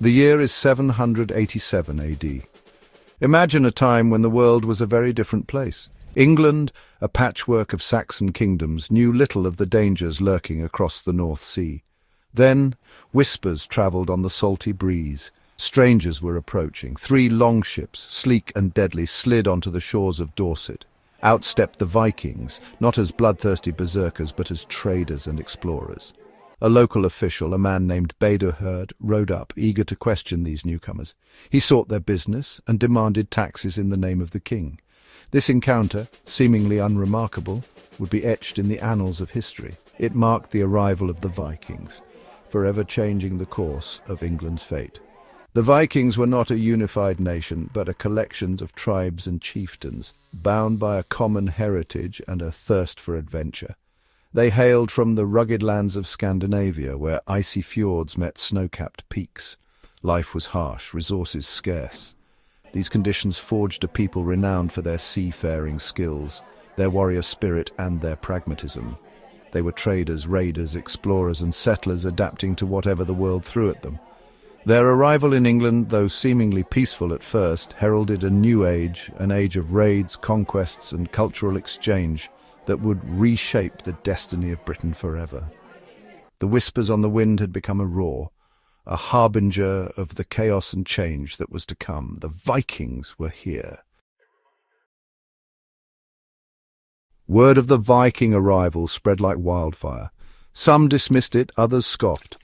The year is 787 AD. Imagine a time when the world was a very different place. England, a patchwork of Saxon kingdoms, knew little of the dangers lurking across the North Sea. Then, whispers travelled on the salty breeze. Strangers were approaching. 3 longships, sleek and deadly, slid onto the shores of Dorset. Out stepped the Vikings, not as bloodthirsty berserkers, but as traders and explorers. A local official, a man named Baderherd, rode up, eager to question these newcomers. He sought their business and demanded taxes in the name of the king. This encounter, seemingly unremarkable, would be etched in the annals of history. It marked the arrival of the Vikings, forever changing the course of England's fate. The Vikings were not a unified nation, but a collection of tribes and chieftains, bound by a common heritage and a thirst for adventure. They hailed from the rugged lands of Scandinavia, where icy fjords met snow-capped peaks. Life was harsh, resources scarce. These conditions forged a people renowned for their seafaring skills, their warrior spirit and their pragmatism. They were traders, raiders, explorers and settlers, adapting to whatever the world threw at them. Their arrival in England, though seemingly peaceful at first, heralded a new age, an age of raids, conquests and cultural exchange that would reshape the destiny of Britain forever. The whispers on the wind had become a roar, a harbinger of the chaos and change that was to come. The Vikings were here. Word of the Viking arrival spread like wildfire. Some dismissed it, others scoffed.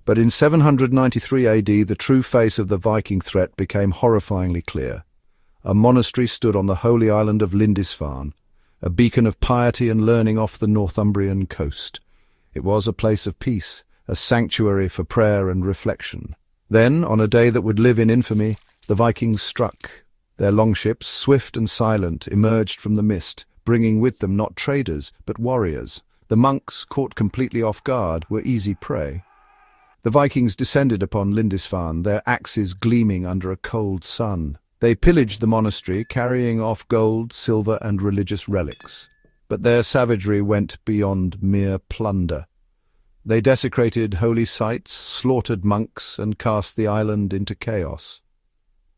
But in 793 AD, the true face of the Viking threat became horrifyingly clear. A monastery stood on the holy island of Lindisfarne, a beacon of piety and learning off the Northumbrian coast. It was a place of peace, a sanctuary for prayer and reflection. Then, on a day that would live in infamy, the Vikings struck. Their longships, swift and silent, emerged from the mist, bringing with them not traders, but warriors. The monks, caught completely off guard, were easy prey. The Vikings descended upon Lindisfarne, their axes gleaming under a cold sun. They pillaged the monastery, carrying off gold, silver and religious relics. But their savagery went beyond mere plunder. They desecrated holy sites, slaughtered monks, and cast the island into chaos.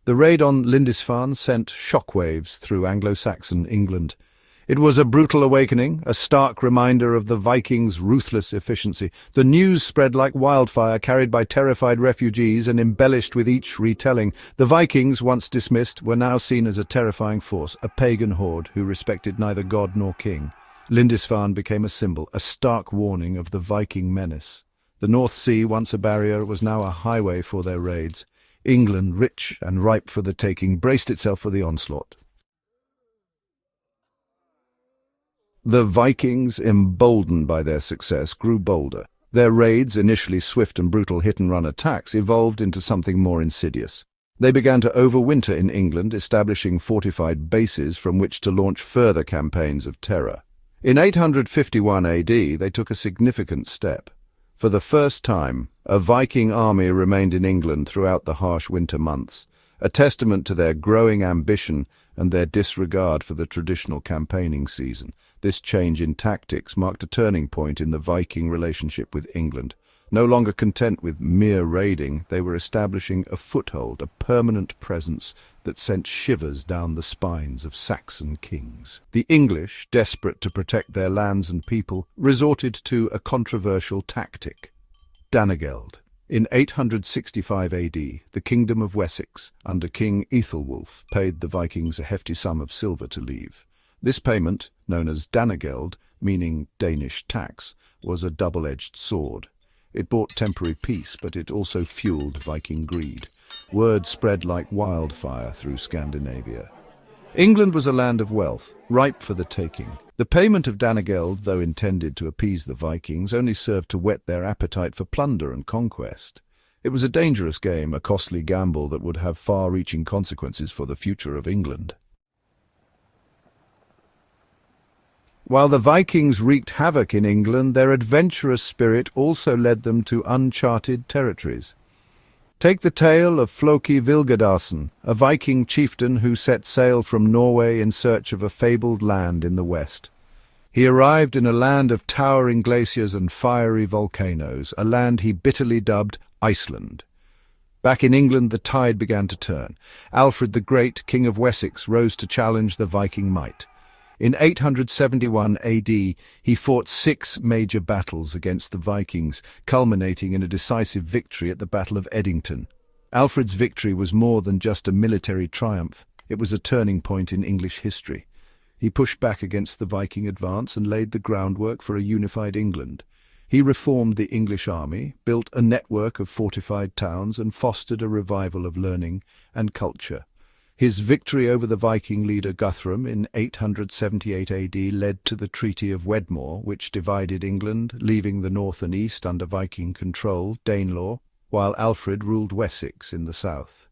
The raid on Lindisfarne sent shockwaves through Anglo-Saxon England. It was a brutal awakening, a stark reminder of the Vikings' ruthless efficiency. The news spread like wildfire, carried by terrified refugees and embellished with each retelling. The Vikings, once dismissed, were now seen as a terrifying force, a pagan horde who respected neither god nor king. Lindisfarne became a symbol, a stark warning of the Viking menace. The North Sea, once a barrier, was now a highway for their raids. England, rich and ripe for the taking, braced itself for the onslaught. The Vikings, emboldened by their success, grew bolder. Their raids, initially swift and brutal hit-and-run attacks, evolved into something more insidious. They began to overwinter in England, establishing fortified bases from which to launch further campaigns of terror. In 851 AD, they took a significant step. For the first time, a Viking army remained in England throughout the harsh winter months, a testament to their growing ambition and their disregard for the traditional campaigning season. This change in tactics marked a turning point in the Viking relationship with England. No longer content with mere raiding, they were establishing a foothold, a permanent presence that sent shivers down the spines of Saxon kings. The English, desperate to protect their lands and people, resorted to a controversial tactic: Danegeld. In 865 AD, the Kingdom of Wessex, under King Ethelwulf, paid the Vikings a hefty sum of silver to leave. This payment, known as Danegeld, meaning Danish tax, was a double-edged sword. It brought temporary peace, but it also fueled Viking greed. Word spread like wildfire through Scandinavia. England was a land of wealth, ripe for the taking. The payment of Danegeld, though intended to appease the Vikings, only served to whet their appetite for plunder and conquest. It was a dangerous game, a costly gamble that would have far-reaching consequences for the future of England. While the Vikings wreaked havoc in England, their adventurous spirit also led them to uncharted territories. Take the tale of Floki Vilgedarson, a Viking chieftain who set sail from Norway in search of a fabled land in the west. He arrived in a land of towering glaciers and fiery volcanoes, a land he bitterly dubbed Iceland. Back in England, the tide began to turn. Alfred the Great, King of Wessex, rose to challenge the Viking might. In 871 AD, he fought 6 major battles against the Vikings, culminating in a decisive victory at the Battle of Edington. Alfred's victory was more than just a military triumph. It was a turning point in English history. He pushed back against the Viking advance and laid the groundwork for a unified England. He reformed the English army, built a network of fortified towns, and fostered a revival of learning and culture. His victory over the Viking leader Guthrum in 878 AD led to the Treaty of Wedmore, which divided England, leaving the north and east under Viking control, Danelaw, while Alfred ruled Wessex in the south.